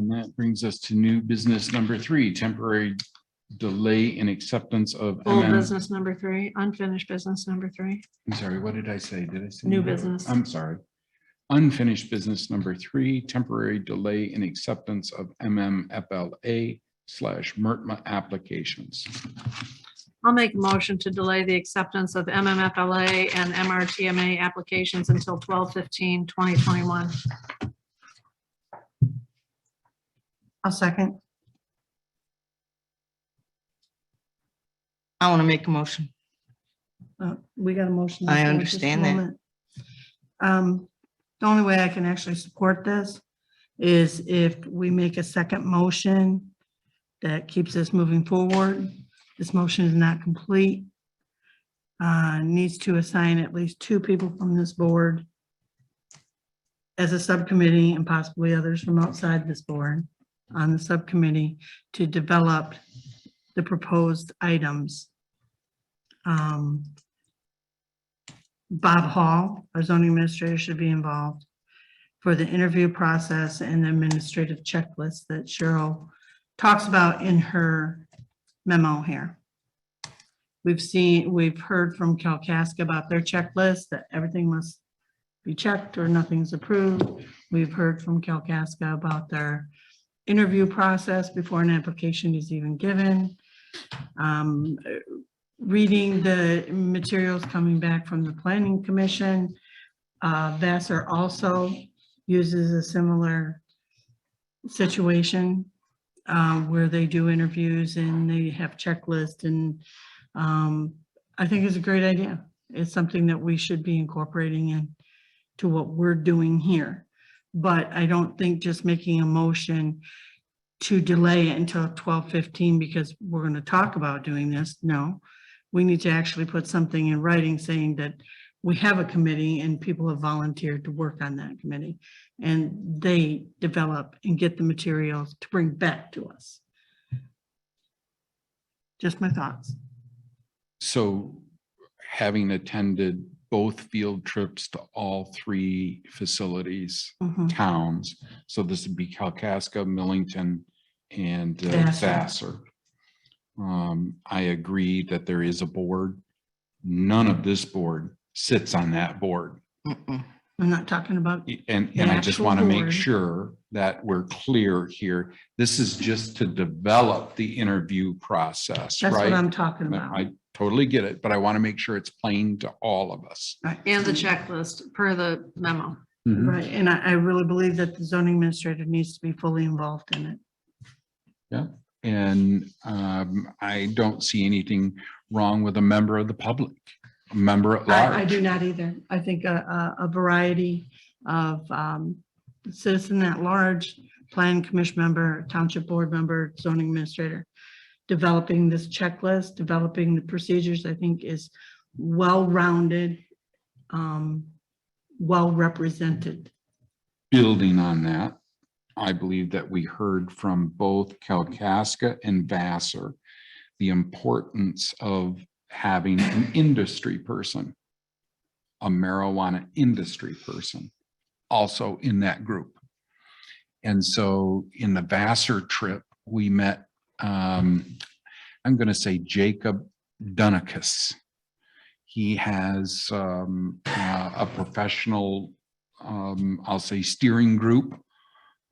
And that brings us to new business number 3, temporary delay in acceptance of Old MM. business number 3, unfinished business number 3. I'm sorry, what did I say? Did I say? New business. I'm sorry. Unfinished business number 3, temporary delay in acceptance of MMFLA/MERTMA applications. I'll make a motion to delay the acceptance of MMFLA and MRTMA applications until 12/15/2021. I'll second. I want to make a motion. We got a motion. I Just a understand that. moment. The only way I can actually support this is if we make a second motion that keeps us moving forward. This motion is not complete. Needs to assign at least 2 people from this board as a subcommittee and possibly others from outside this board on the subcommittee to develop the proposed items. Bob Hall, our zoning administrator, should be involved for the interview process and the administrative checklist that Cheryl talks about in her memo here. We've heard from Kalkaska about their checklist, that everything must be checked or nothing's approved. We've heard from Kalkaska about their interview process before an application is even given. Reading the materials coming back from the Planning Commission, Vassar also uses a similar situation where they do interviews and they have checklists, and I think it's a great idea. It's something that we should be incorporating in to what we're doing here. But I don't think just making a motion to delay it until 12/15 because we're going to talk about doing this. No, we need to actually put something in writing saying that we have a committee and people have volunteered to work on that committee and they develop and get the materials to bring back to us. Just my thoughts. So having attended both field trips to all 3 facilities, towns, so this would be Kalkaska, Millington, and Vassar. I agree that there is a board. None of this board sits on that board. Mm-mm. I'm not talking about, And The I just actual want to make board. sure that we're clear here. This is just to develop the interview process, that's what right? I'm talking about. I totally get it, but I want to make sure it's plain to all of us. And the checklist per the memo. Right, and I really believe that the zoning administrator needs to be fully involved in it. Yeah, and I don't see anything wrong with a member of the public, a member at large. I do not either. I think a variety of citizen at large, planning commission member, township board member, zoning administrator, developing this checklist, developing the procedures, I think is well-rounded, well-represented. Building on that, I believe that we heard from both Kalkaska and Vassar the importance of having an industry person, a marijuana industry person, also in that group. And so in the Vassar trip, we met, I'm going to say Jacob Dunakus. He has a professional, I'll say steering group,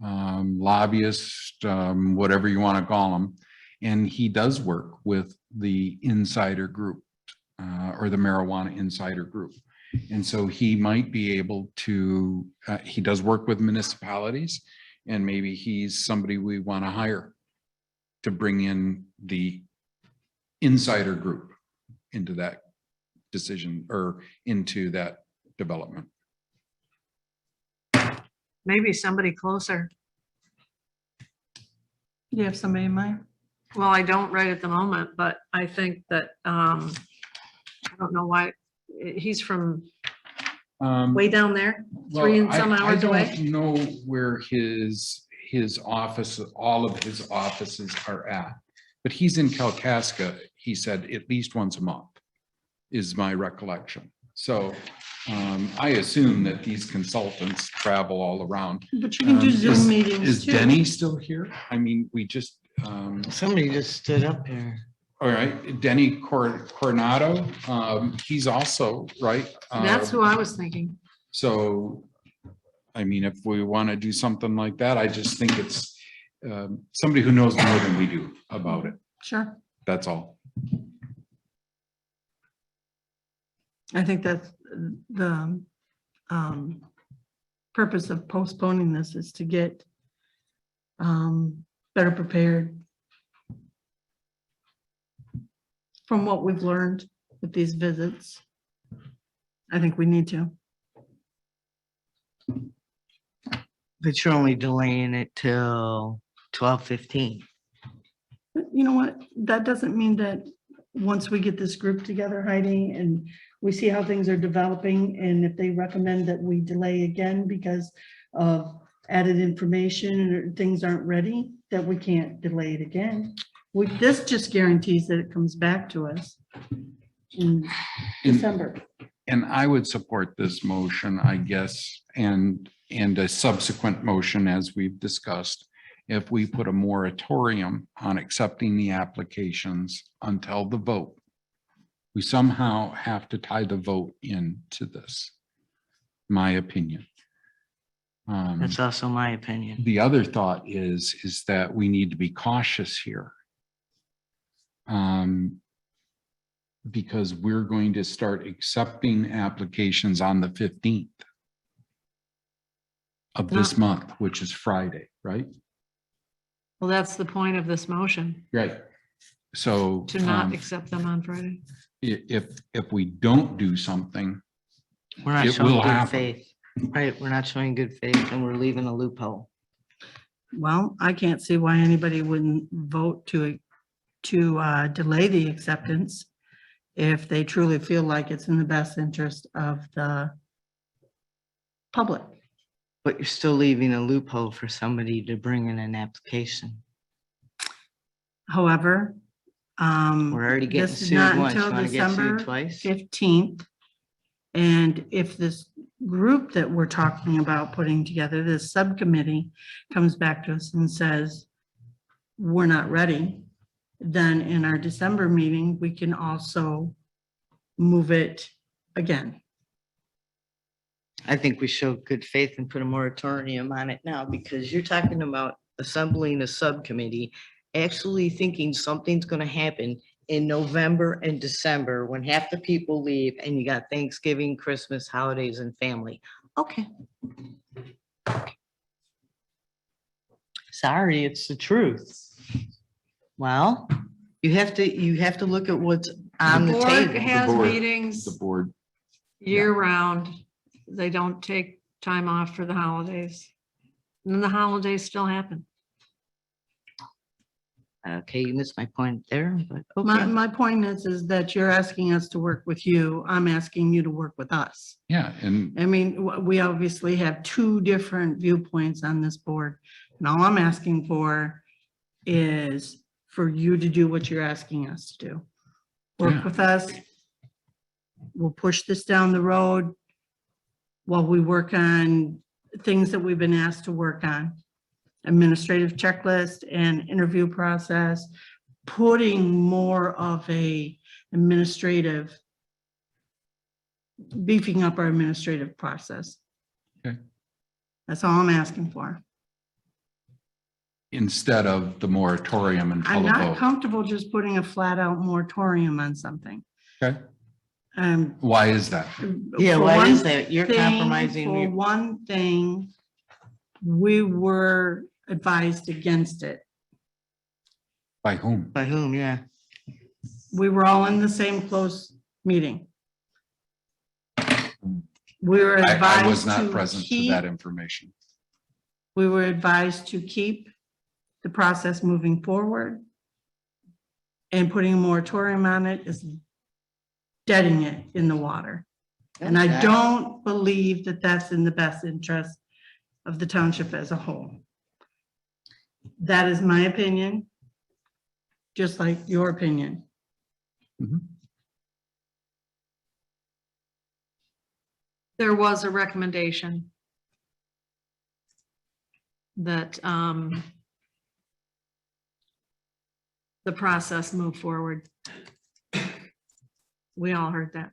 lobbyist, whatever you want to call them. And he does work with the insider group or the marijuana insider group. And so he might be able to, he does work with municipalities, and maybe he's somebody we want to hire to bring in the insider group into that decision or into that development. Maybe somebody closer. Do you have somebody in mind? Well, I don't right at the moment, but I think that, I don't know why, he's from way down there, 3 and some hours away. I don't know where his office, all of his offices are at, but he's in Kalkaska, he said, at least once a month is my recollection. So I assume that these consultants travel all around. But you can do Zoom meetings Is too. Denny still here? I mean, we just, Somebody just stood up here. all right, Denny Coronado, he's also, right? That's who I was thinking. So, I mean, if we want to do something like that, I just think it's somebody who knows more than we do about it. Sure. That's all. I think that's the purpose of postponing this is to get better prepared from what we've learned with these visits. I think we need to. But you're only delaying it till 12:15. But you know what? That doesn't mean that once we get this group together, Heidi, and we see how things are developing, and if they recommend that we delay again because of added information or things aren't ready, that we can't delay it again. This just guarantees that it comes back to us in December. And I would support this motion, I guess, and a subsequent motion, as we've discussed, if we put a moratorium on accepting the applications until the vote. We somehow have to tie the vote into this, my opinion. That's also my opinion. The other thought is that we need to be cautious here. Because we're going to start accepting applications on the 15th of this month, which is Friday, right? Well, that's the point of this motion, Right. So to not accept them on Friday. if we don't do something, We're not It showing will good happen. faith. Right, we're not showing good faith and we're leaving a loophole. Well, I can't see why anybody wouldn't vote to delay the acceptance if they truly feel like it's in the best interest of the public. But you're still leaving a loophole for somebody to bring in an application. However, We're already getting this is sued not once. You until want to get December sued twice? 15th. And if this group that we're talking about putting together, this subcommittee, comes back to us and says, we're not ready, then in our December meeting, we can also move it again. I think we show good faith and put a moratorium on it now, because you're talking about assembling a subcommittee, actually thinking something's gonna happen in November and December when half the people leave and you got Thanksgiving, Christmas, holidays and family. Okay. Sorry, it's the truth. Well, you have to look at what's on The the board table. has board- meetings the board, year round. They don't take time off for the holidays. And then the holidays still happen. Okay, you missed my point there, but My, okay. my point is that you're asking us to work with you. I'm asking you to work with us. yeah, and I mean, we obviously have two different viewpoints on this board. And all I'm asking for is for you to do what you're asking us to do. Yeah. Work with us. We'll push this down the road while we work on things that we've been asked to work on. Administrative checklist and interview process, putting more of a administrative, beefing up our administrative process. Okay. That's all I'm asking for. instead of the moratorium until I'm the not vote. comfortable just putting a flat out moratorium on something. Okay, Um. why is that? Yeah, for why one is that? You're thing- compromising. For your- one thing, we were advised against it. By whom? By whom? Yeah. We were all in the same closed meeting. We were I was advised not to present to keep, that information. we were advised to keep the process moving forward. And putting a moratorium on it is deading it in the water. And I Okay. don't believe that that's in the best interest of the township as a whole. That is my opinion, just like your opinion. Mhm. there was a recommendation that the process move forward. We all heard that.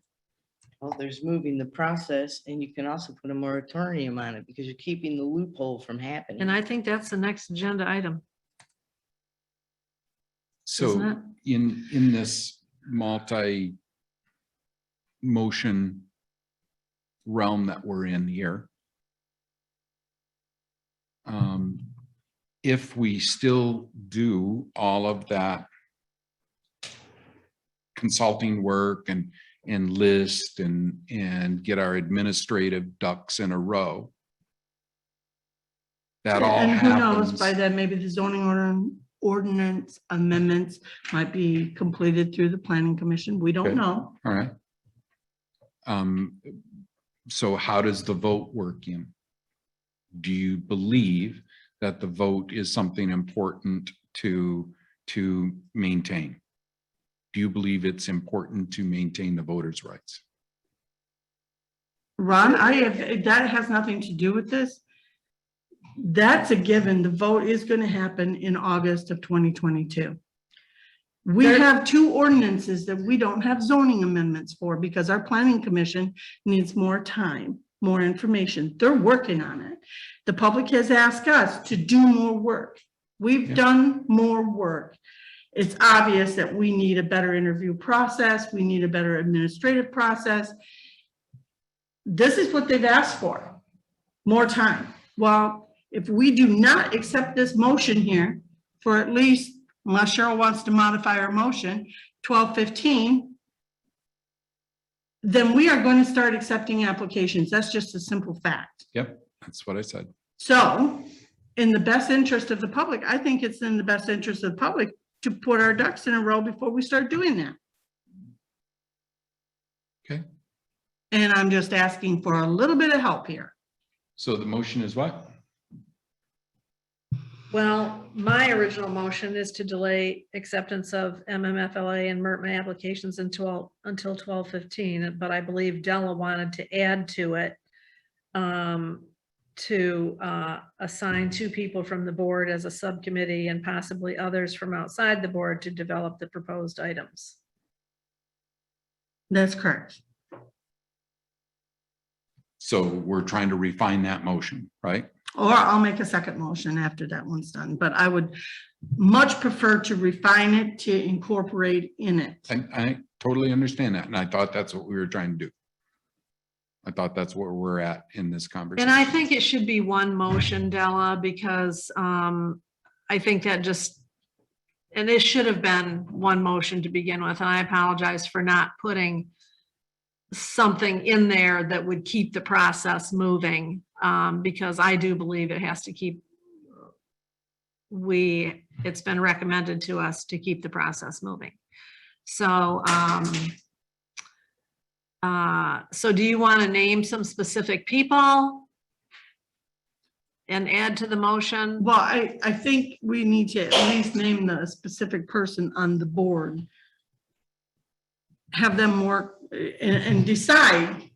Well, there's moving the process, and you can also put a moratorium on it because you're keeping the loophole from happening. And I think that's the next agenda item. So Isn't in this multi-motion realm that we're in here, if we still do all of that consulting work and list and get our administrative ducks in a row, that all And who knows, happens. by then, maybe the zoning ordinance amendments might be completed through the planning commission. We don't Okay. know. All right. So how does the vote work in? Do you believe that the vote is something important to maintain? Do you believe it's important to maintain the voters' rights? Ron, that has nothing to do with this. That's a given. The vote is going to happen in August of 2022. We have two ordinances that we don't have zoning amendments for because our planning commission needs more time, more information. They're working on it. The public has asked us to do more work. We've done more work. It's obvious that we need a better interview process. We need a better administrative process. This is what they've asked for, more time. Well, if we do not accept this motion here for at least, unless Cheryl wants to modify our motion, 12/15, then we are going to start accepting applications. That's just a simple fact. Yep, that's what I said. So in the best interest of the public, I think it's in the best interest of the public to put our ducks in a row before we start doing that. Okay. And I'm just asking for a little bit of help here. So the motion is what? Well, my original motion is to delay acceptance of MMFLA and MERTMA applications until 12/15, but I believe Della wanted to add to it to assign 2 people from the board as a subcommittee and possibly others from outside the board to develop the proposed items. That's correct. So we're trying to refine that motion, right? Or I'll make a second motion after that one's done, but I would much prefer to refine it to incorporate in it. And I totally understand that. And I thought that's what we were trying to do. I thought that's where we're at in this conversation. And I think it should be one motion, Della, because I think that just, and it should have been one motion to begin with, and I apologize for not putting something in there that would keep the process moving, because I do believe it has to keep, it's been recommended to us to keep the process moving. So, so do you want to name some specific people and add to the motion? Well, I think we need to at least name the specific person on the board. Have them work and decide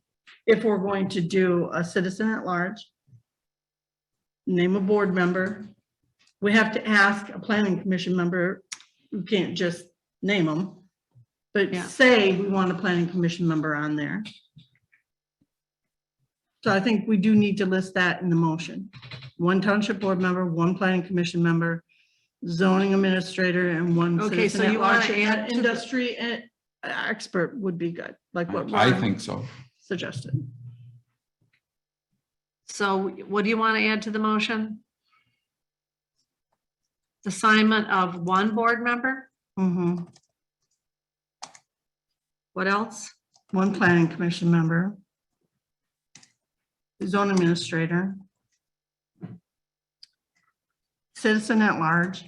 if we're going to do a citizen at large, name a board member. We have to ask a planning commission member. We can't just name them, but Yeah. say we want a planning commission member on there. So I think we do need to list that in the motion. 1 township board member, 1 planning commission member, zoning administrator, and 1 Okay, citizen so at you wanna large. And add that to the- industry expert would be good, like what I Ron think so. suggested. So what do you want to add to the motion? Assignment of 1 board member? Mhm. What else? 1 planning commission member, zone administrator, citizen at large.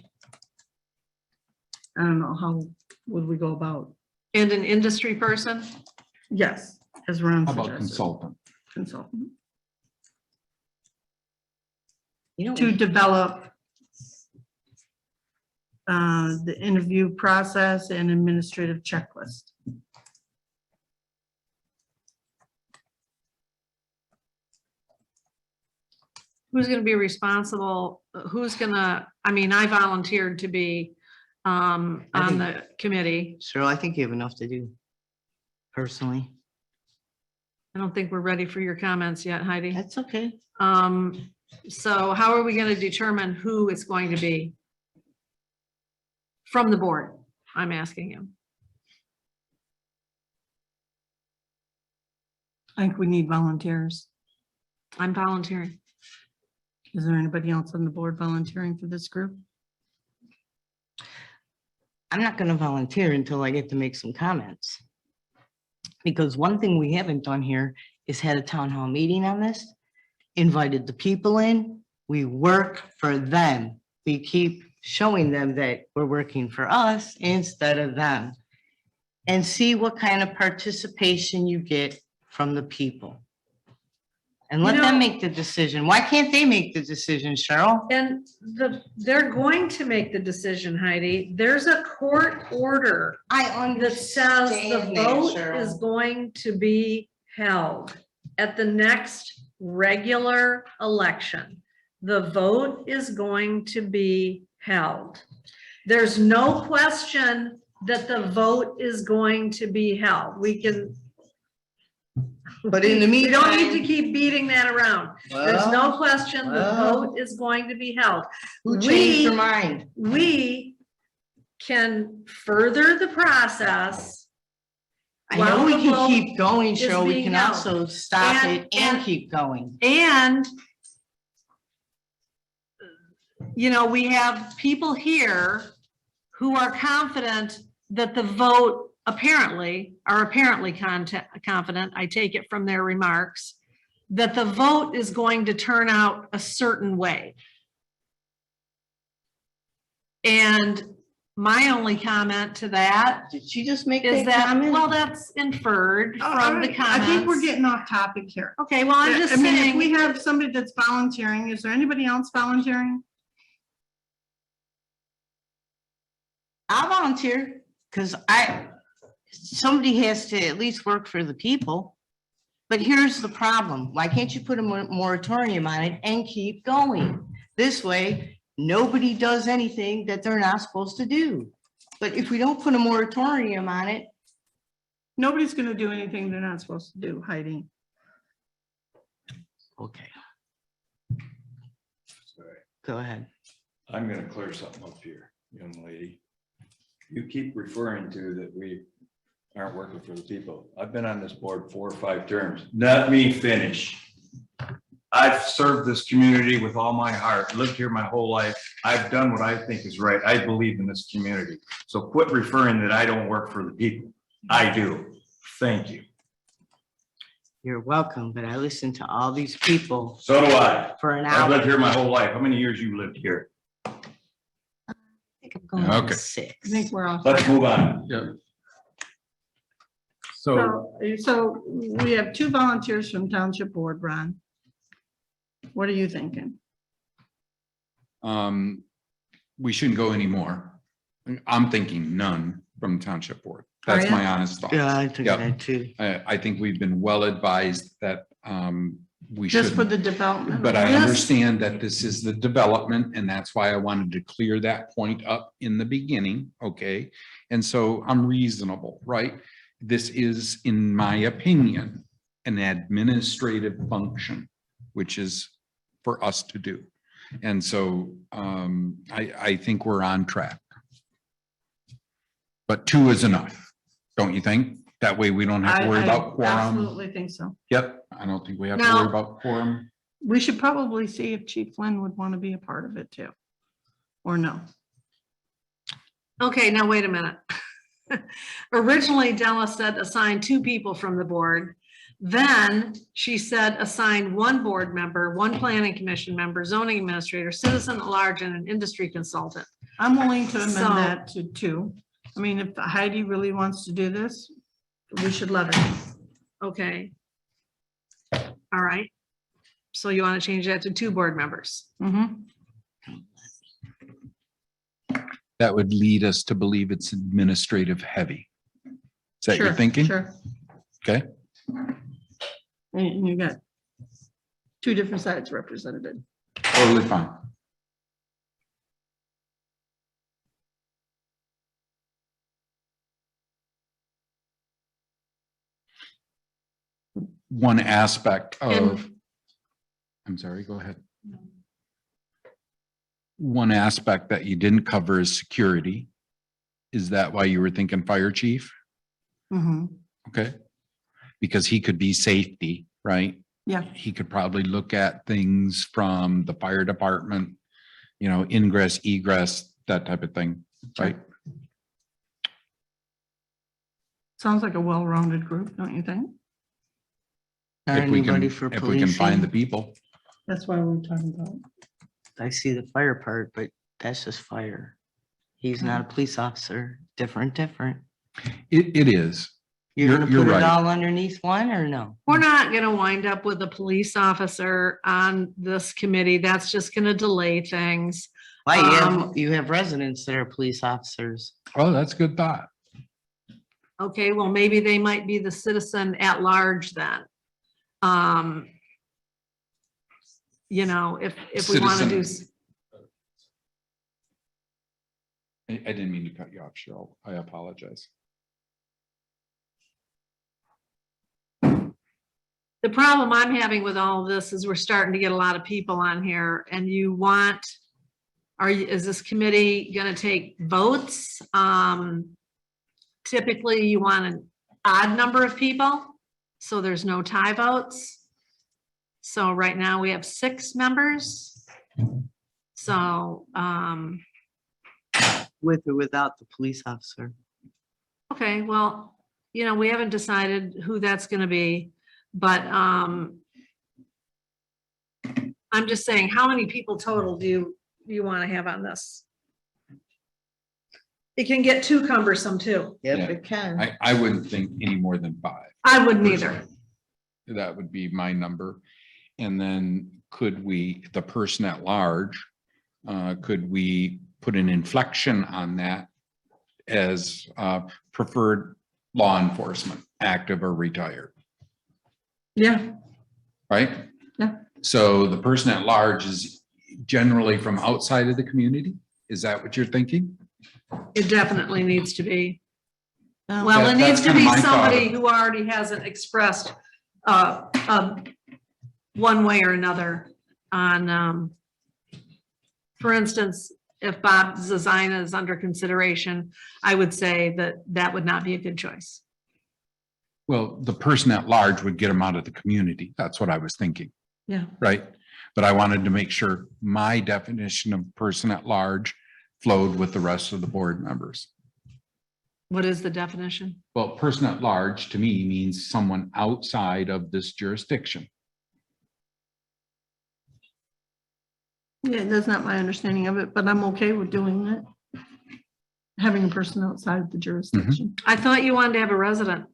I don't know, how would we go about? And an industry person? Yes, as Ron How about suggested. consultant? Consultant. You know, To develop the interview process and administrative checklist. who's gonna be responsible? Who's gonna, I mean, I volunteered to be on think- the committee. Cheryl, I think you have enough to do. Personally, I don't think we're ready for your comments yet, Heidi. that's okay. So how are we gonna determine who it's going to be? From the board, I'm asking you. I think we need volunteers. I'm volunteering. Is there anybody else on the board volunteering for this group? I'm not gonna volunteer until I get to make some comments. Because one thing we haven't done here is had a town hall meeting on this, invited the people in, we work for them. We keep showing them that we're working for us instead of them. And see what kind of participation you get from the people. And let You them know- make the decision. Why can't they make the decision, Cheryl? And they're going to make the decision, Heidi. There's a court order I that says the understand that, vote Cheryl. is going to be held at the next regular election. The vote is going to be held. There's no question that the vote is going to be held. We can. But in the We don't need to meantime- keep beating that around. There's no question the well. vote is going to be held. Who changed their we- mind? We can further the process. I while know we the can vote keep going, is Cheryl. We being can held. also stop And- it and and- keep going. And, you know, we have people here who are confident that the vote are apparently confident, I take it from their remarks, that the vote is going to turn out a certain way. And my only comment to that Did she just make is that that, comment? well, that's inferred Oh, from the comments. I think we're getting off topic here. Okay, well, I'm just I mean, if we saying, have somebody that's volunteering, is there anybody else volunteering? I'll volunteer because somebody has to at least work for the people. But here's the problem. Why can't you put a moratorium on it and keep going? This way, nobody does anything that they're not supposed to do. But if we don't put a moratorium on it, Nobody's gonna do anything they're not supposed to do, Heidi. okay. Go ahead. I'm gonna clear something up here, young lady. You keep referring to that we aren't working for the people. I've been on this board 4 or 5 terms. Let me finish. I've served this community with all my heart, lived here my whole life. I've done what I think is right. I believe in this community. So quit referring that I don't work for the people. I do. Thank you. You're welcome, but I listened to all these people So do I. for an I've lived hour. here my whole life. How many years you lived here? I think I'm going on Okay. 6. I think we're off. Let's move on. Yeah. So So we have 2 volunteers from Township Board, Ron. What are you thinking? we shouldn't go anymore. I'm thinking none from Township Board. That's Are my ya? honest thoughts. Yeah, I think Yep. that too. I think we've been well advised that we Just for should, the development? but I Yes. understand that this is the development, and that's why I wanted to clear that point up in the beginning, okay? And so I'm reasonable, right? This is, in my opinion, an administrative function, which is for us to do. And so I think we're on track. But 2 is enough, don't you think? That way we don't have to worry about I quorum. absolutely think so. Yep, I don't think we have to Now- worry about quorum. We should probably see if Chief Flynn would want to be a part of it too. Or no? okay, now wait a minute. Originally, Della said assign 2 people from the board. Then she said assign 1 board member, 1 planning commission member, zoning administrator, citizen at large, and an industry consultant. I'm willing to amend So- that to 2. I mean, if Heidi really wants to do this, we should let her. Okay. All right. So you want to change that to 2 board members? Mhm. That would lead us to believe it's administrative heavy. Is that your Sure, thinking? Sure. Okay, And you got 2 different sides represented. totally fine. One aspect of, I'm sorry, go ahead. One aspect that you didn't cover is security. Is that why you were thinking fire chief? Mhm. Okay. Because he could be safety, right? Yeah, He could probably look at things from the fire department, you know, ingress, egress, that type of thing, right? sounds like a well-rounded group, don't you think? If we Anybody can, for if we can find the policing? people. That's why we're talking about. I see the fire part, but that's just fire. He's not a police officer. Different. It is. You're gonna You're put it right. all underneath one or no? We're not gonna wind up with a police officer on this committee. That's just gonna delay things. Why, Um, you have residents that are police officers. Oh, that's a good thought. Okay, well, maybe they might be the citizen at large then. You know, if we want to do, I didn't mean to cut you off, Cheryl. I apologize. the problem I'm having with all of this is we're starting to get a lot of people on here and you want, is this committee gonna take votes? Typically you want an odd number of people, so there's no tie votes. So right now we have 6 members. So, With or without the police officer. okay, well, you know, we haven't decided who that's gonna be, but, I'm just saying, how many people total do you wanna have on this? It can get too cumbersome too. Yep, Yeah. it can. I wouldn't think any more than 5. I wouldn't either. That would be my number. And then could we, the person at large, could we put an inflection on that as preferred law enforcement, active or retired, Yeah, right? Yeah. So the person at large is generally from outside of the community? Is that what you're thinking? It definitely needs to be. well, Well, it That- needs that's to kinda be my thought of- somebody who already hasn't expressed one way or another on, for instance, if Bob Zazina is under consideration, I would say that that would not be a good choice. Well, the person at large would get them out of the community. That's what I was thinking, yeah, right? But I wanted to make sure my definition of person at large flowed with the rest of the board members. What is the definition? Well, person at large to me means someone outside of this jurisdiction. yeah, that's not my understanding of it, but I'm okay with doing that. Having a person outside the jurisdiction. I thought you wanted to have a resident.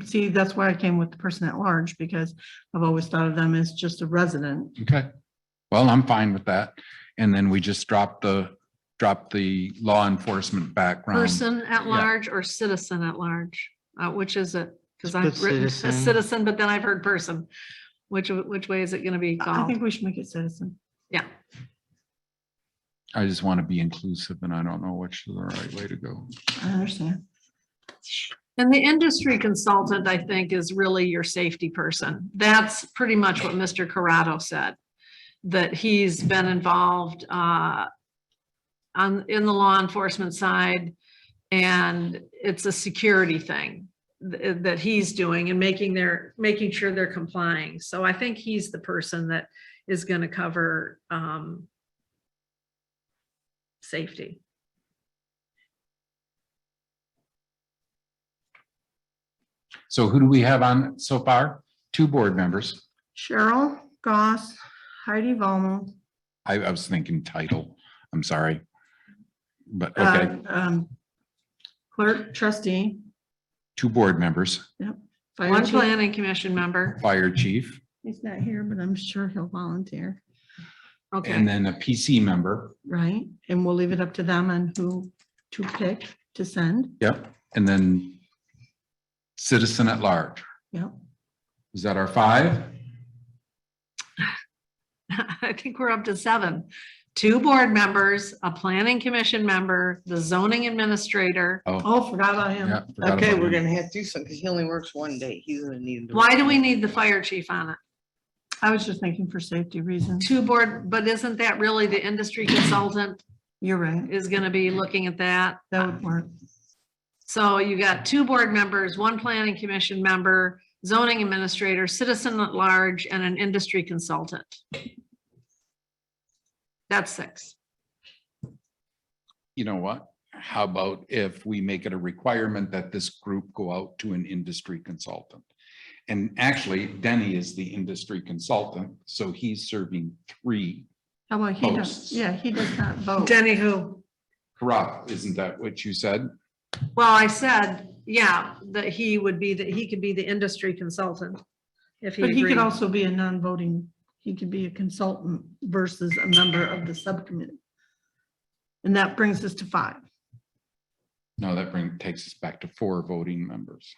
See, that's why I came with the person at large, because I've always thought of them as just a resident. Okay. Well, I'm fine with that. And then we just drop the law enforcement background. Person at Yeah. large or citizen at large? Which is it? Because Let's I've put written a citizen. citizen, but then I've heard person. Which way is it gonna be I called? think we should make it citizen. Yeah, I just want to be inclusive and I don't know which is the right way to go. I understand. and the industry consultant, I think, is really your safety person. That's pretty much what Mr. Corrado said. That he's been involved in the law enforcement side. And it's a security thing that he's doing and making sure they're complying. So I think he's the person that is gonna cover safety. So who do we have on so far? 2 board members. Cheryl Goss, Heidi Volmo. I was thinking title. I'm sorry. But okay, Clerk trustee. 2 board members, Fire One chief. planning commission member, fire chief, He's not here, but I'm sure he'll volunteer, and okay, then a PC member. right? And we'll leave it up to them on who to pick to send. Yep. And then citizen at large. Yep. Is that our 5? I think we're up to 7. 2 board members, a planning commission member, the zoning administrator. Oh, forgot about him. Yeah, forgot Okay, about we're him. gonna have to do something, because he only works one day. He's gonna need. Why do we need the fire chief on it? I was just thinking for safety reasons. 2 board, but isn't that really the industry consultant You're right. is gonna be looking at that? That would work. So you got 2 board members, 1 planning commission member, zoning administrator, citizen at large, and an industry consultant. That's 6. You know what? How about if we make it a requirement that this group go out to an industry consultant? And actually Denny is the industry consultant, so he's serving 3. How about he does, Posts. yeah, he does not vote. Denny who? Correct, isn't that what you said? Well, I said, yeah, that he would be, that he could be the industry consultant. If he But he could agreed. also be a non-voting, he could be a consultant versus a member of the subcommittee. And that brings us to 5. No, that takes us back to 4 voting members.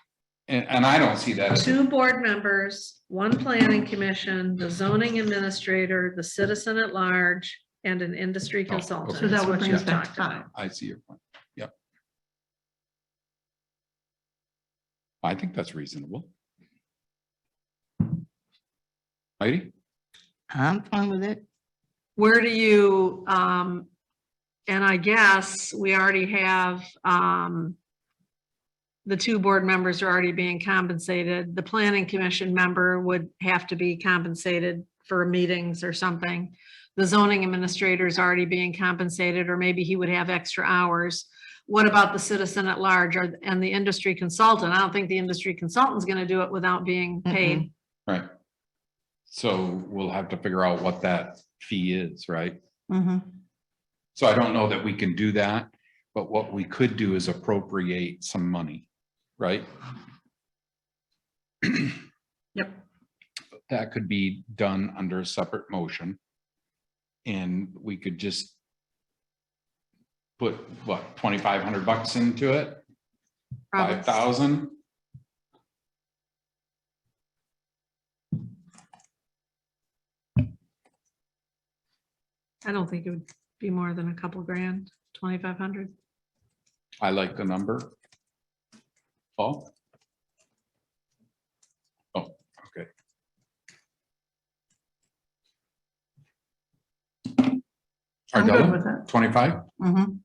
And I don't see that as, 2 board members, 1 planning commission, the zoning administrator, the citizen at large, and an industry Oh, consultant. okay. So that is would what bring you us back to talked about. 5. I see your point. Yep. I think that's reasonable. Heidi? I'm fine with it. Where do you, and I guess we already have, the 2 board members are already being compensated. The planning commission member would have to be compensated for meetings or something. The zoning administrator is already being compensated, or maybe he would have extra hours. What about the citizen at large and the industry consultant? I don't think the industry consultant is going to do it without being paid. Right. So we'll have to figure out what that fee is, right? Mhm. So I don't know that we can do that, but what we could do is appropriate some money, right? Yep. That could be done under a separate motion. And we could just put, what, $2,500 into it? Probably. 5,000? I don't think it would be more than a couple grand, 2,500. I like the number. Paul? Oh, okay. I'm good Ardella, with that. 25? Mhm.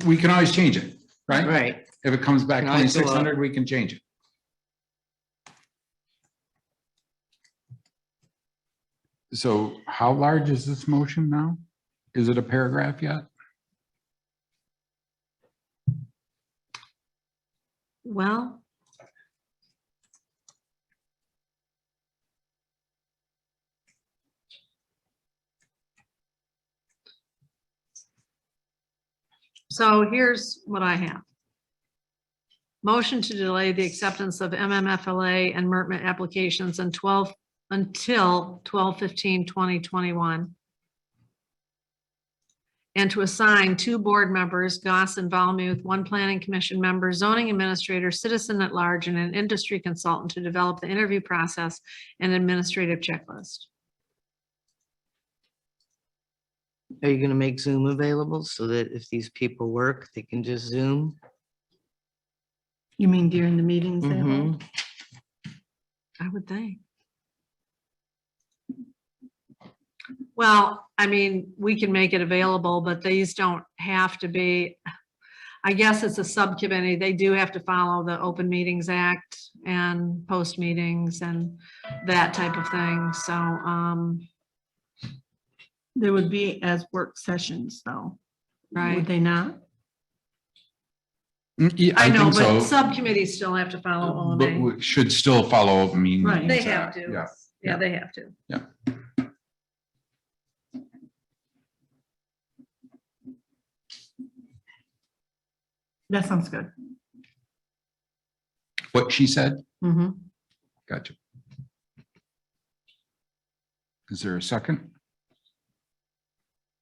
We can always change it, right? Right. If it comes back Can always go up. 2,600, we can change it. So how large is this motion now? Is it a paragraph yet? Well, so here's what I have. Motion to delay the acceptance of MMFLA and MERTMA applications until 12/15/2021. And to assign 2 board members, Goss and Valmuth, 1 planning commission member, zoning administrator, citizen at large, and an industry consultant to develop the interview process and administrative checklist. Are you gonna make Zoom available so that if these people work, they can just Zoom? You mean during the meetings? they hold? Mhm. I would think. Well, I mean, we can make it available, but these don't have to be, I guess it's a subcommittee. They do have to follow the Open Meetings Act and post meetings and that type of thing. So, They would be as work sessions though. right. Would they not? Yeah, I know, think so, but subcommittees still have to follow but OMA. we should still follow open meeting. Right. They have to. Yeah. Yeah, they have to. That sounds good. What she said? Mhm. Gotcha. Is there a second?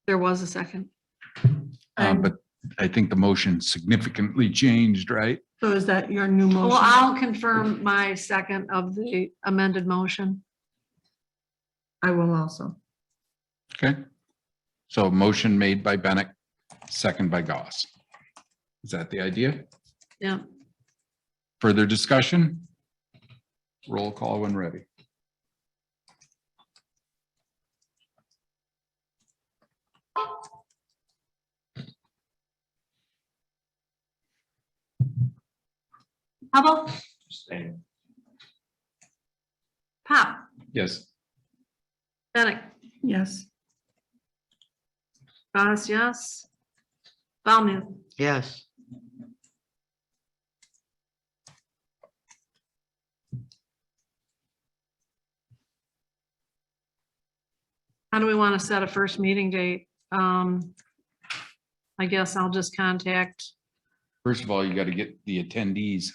There was a second. But I think the motion significantly changed, right? So is that your new Well, motion? I'll confirm my second of the amended motion. I will also. Okay. So motion made by Bennett, second by Goss. Is that the idea? Yeah. Further discussion? Roll call when ready. Hubble, Same. Pop, Yes. Bennett, Yes. Goss, yes. Bowman, Yes. how do we want to set a first meeting date? I guess I'll just contact, First of all, you got to get the attendees.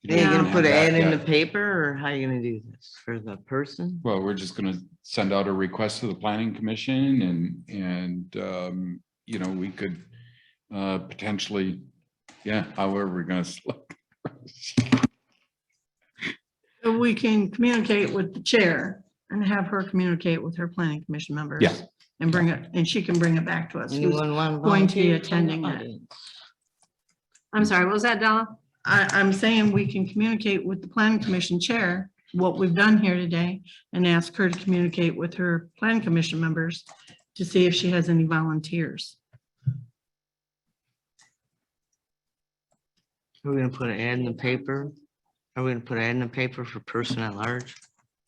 You Are you don't gonna have put an that ad in the yet. paper or how you gonna do this for the person? Well, we're just gonna send out a request to the planning commission you know, we could potentially, yeah, however we're gonna select. We can communicate with the chair and have her communicate with her planning commission members. Yeah. And bring it, and she can bring it back to us. Who's- Anyone want? going to be volunteer from the attending it. audience? I'm sorry, what was that, Donna? I'm saying we can communicate with the planning commission chair, what we've done here today, and ask her to communicate with her planning commission members to see if she has any volunteers. Are we gonna put an ad in the paper? Are we gonna put an ad in the paper for person at large?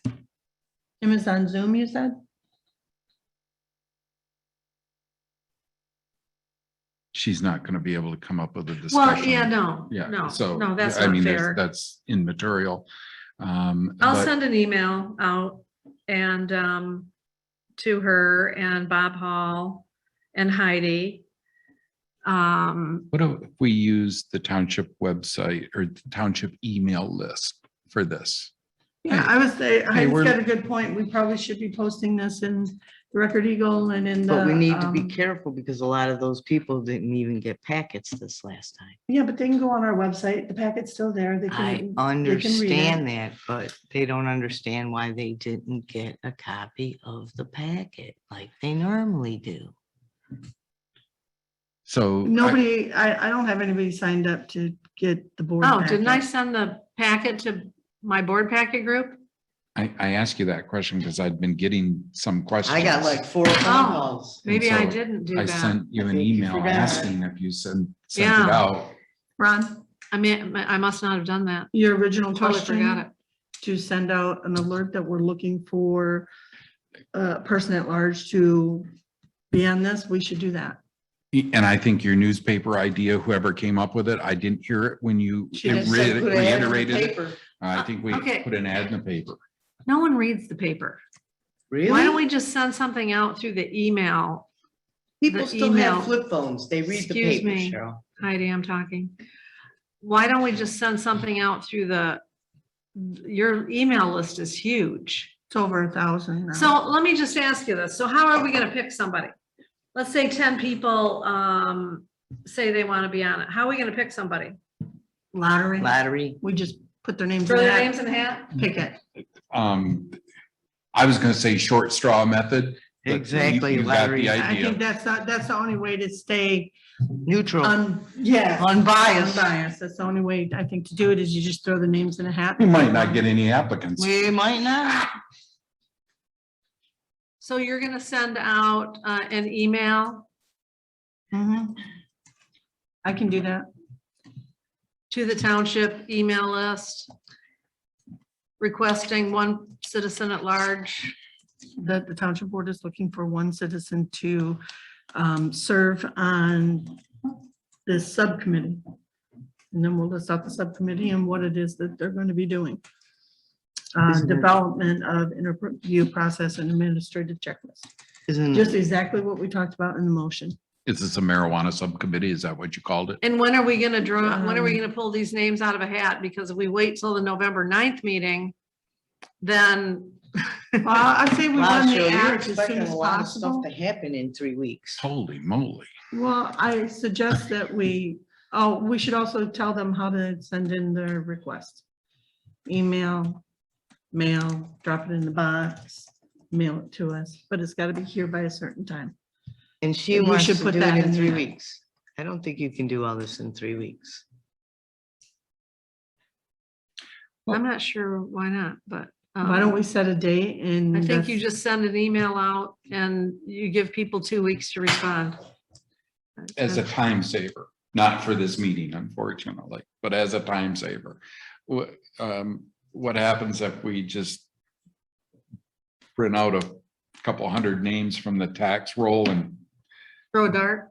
Tim is on Zoom, you said? She's not gonna be able to come up with a Well, discussion. yeah, no, Yeah, no, so. no, that's I not mean, fair. that's immaterial. I'll But send an email out and to her and Bob Hall and Heidi. What if we use the township website or the township email list for this? Yeah, I would say, Heidi's we're- got a good point. We probably should be posting this in the Record Eagle and in the. But we need to be um, careful because a lot of those people didn't even get packets this last time. Yeah, but they can go on our website. The packet's still there. They I can. they can read it. understand that, but they don't understand why they didn't get a copy of the packet like they normally do. So. Nobody, I don't have anybody signed up to get the board. Oh, didn't I packet. send the packet to my board packet group? I asked you that question because I'd been getting some questions. I got like 4 phone calls. Maybe I so didn't do I that. sent you I an think you email forgot. asking if you sent it Yeah. out. Ron, I mean, I must not have done that. your original Totally forgot it. question to send out an alert that we're looking for a person at large to be on this, we should do that. And I think your newspaper idea, whoever came up with it, I didn't hear it when you She didn't Said put an ad in the reiterated it. paper. I think we Okay. put an ad in the paper. No one reads the paper. Why don't Really? we just send something out through the email? People the still email- have flip phones. They read the Excuse paper, me. Cheryl. Heidi, I'm talking. Why don't we just send something out through your email list is huge. It's over 1,000 now. So let me just ask you this. So how are we gonna pick somebody? Let's say 10 people, say they want to be on it. How are we gonna pick somebody? Lottery, Lottery. we just put their names in Throw the their hat, names in the hat? pick it. I was gonna say short straw method. but Exactly, you got the lottery. I idea. think that's the only way to stay Neutral. unbiased. Unbiased. That's the only way, I think, to do it is you just throw the names in a hat. We might not get any applicants. We might not. So you're gonna send out an email Mhm. I can do that. to the township email list requesting one citizen at large. That the township board is looking for one citizen to serve on this subcommittee. And then we'll list out the subcommittee and what it is that they're going to be doing. Isn't it- Development of interview process and administrative checklist. Isn't, Just exactly what we talked about in the motion. Is this a marijuana subcommittee? Is that what you called it? And when are we gonna when are we Um, gonna pull these names out of a hat? Because if we wait till the November 9th meeting, then. Well, I'd say we wow, run Cheryl, the you're act as soon expecting as a lot of stuff possible. to happen in 3 weeks. Holy moly. Well, I suggest that we should also tell them how to send in their request. Email, mail, drop it in the box, mail it to us, but it's gotta be here by a certain time. And she We wants should to put do that it in in 3 there. weeks. I don't think you can do all this in 3 weeks. I'm not sure why not, but. Why don't we set a date and? I think you that's- just send an email out and you give people 2 weeks to respond. As a time saver, not for this meeting, unfortunately, but as a time saver. What happens if we just print out a couple hundred names from the tax roll and, Throw a dart.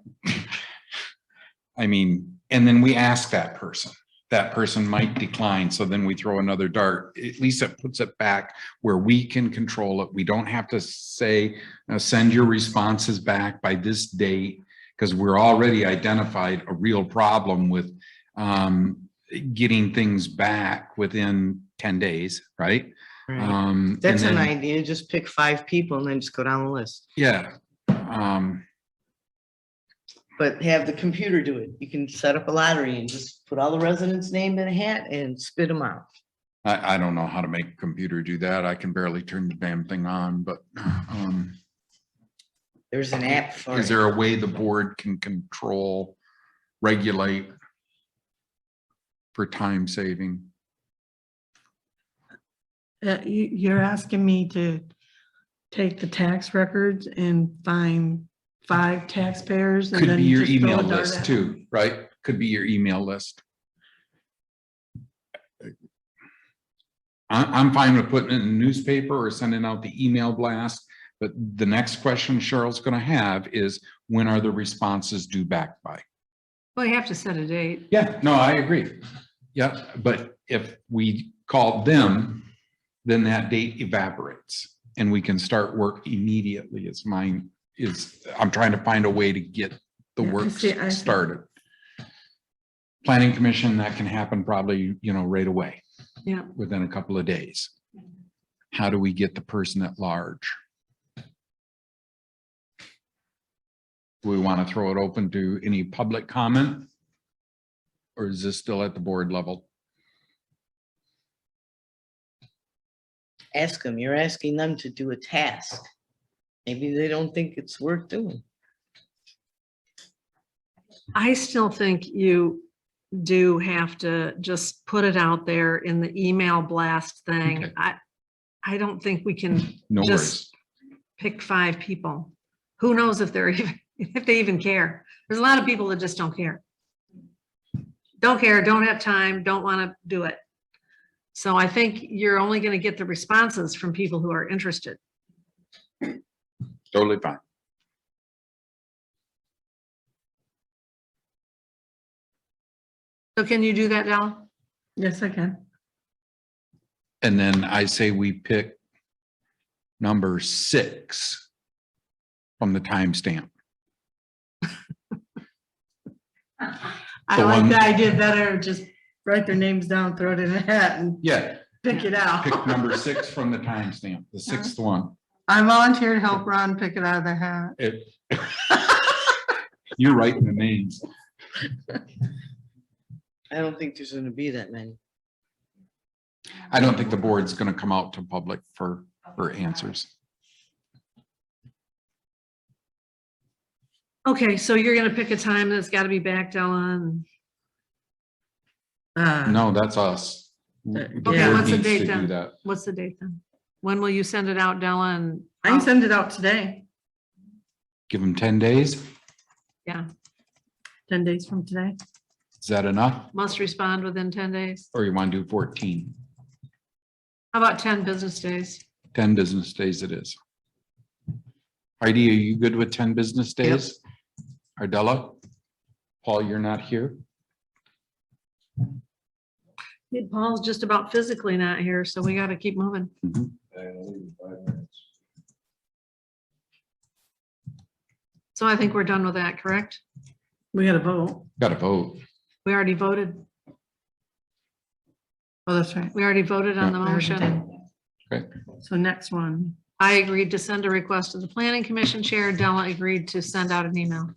I mean, and then we ask that person might decline, so then we throw another dart. At least it puts it back where we can control it. We don't have to say, send your responses back by this date, because we're already identified a real problem with getting things back within 10 days, right? Right. And That's an then- idea. Just pick 5 people and then just go down the list. Yeah. But have the computer do it. You can set up a lottery and just put all the residents' name in a hat and spit them out. I don't know how to make a computer do that. I can barely turn the damn thing on, but There's an app for is it. there a way the board can control, regulate for time saving? You're asking me to take the tax records and find 5 taxpayers and Could then be your just throw a email dart list at too, them? right? Could be your email list. I'm fine with putting it in the newspaper or sending out the email blast, but the next question Cheryl's gonna have is, when are the responses due back by? Well, you have to set a date. Yeah, no, I agree. Yeah, but if we call them, then that date evaporates and we can start work immediately. I'm trying to find a way to get the Yeah, I work see. started. Planning commission, that can happen probably, right away, Yeah. within a couple of days. How do we get the person at large? Do we want to throw it open to any public comment? Or is this still at the board level? Ask them. You're asking them to do a task. Maybe they don't think it's worth doing. I still think you do have to just put it out there in the email blast thing. Okay. I don't think we can No worries. just pick 5 people. Who knows if they're even, if they even care. There's a lot of people that just don't care. Don't care, don't have time, don't want to do it. So I think you're only going to get the responses from people who are interested. Totally fine. So can you do that, Dal? Yes, I can. And then I say we pick number 6 from the timestamp. I The like one- the idea better, just write their names down, throw it in a hat and Yeah, pick it out. pick number 6 from the timestamp, the 6th one. I volunteer to help Ron pick it out of the hat. You're writing the names. I don't think there's gonna be that many. I don't think the board's gonna come out to public for answers. Okay, so you're going to pick a time that's got to be backed on. No, that's us. The Okay, board what's the needs date to do then? that. What's the date then? When will you send it out, Della? And I can send it out today, Give them 10 days. yeah, 10 days from today. Is that enough? must respond within 10 days. Or you want to do 14? How about 10 business days? 10 business days it is. Heidi, are you good with 10 business days? Ardella? Paul, you're not here? Paul's just about physically not here, so we got to keep moving. And I'll leave in 5 minutes. So I think we're done with that, correct? We got to vote. Got to vote. We already voted. Oh, that's right. We already voted on the We already motion. did. So next one. I agreed to send a request to the planning commission chair. Della agreed to send out an email.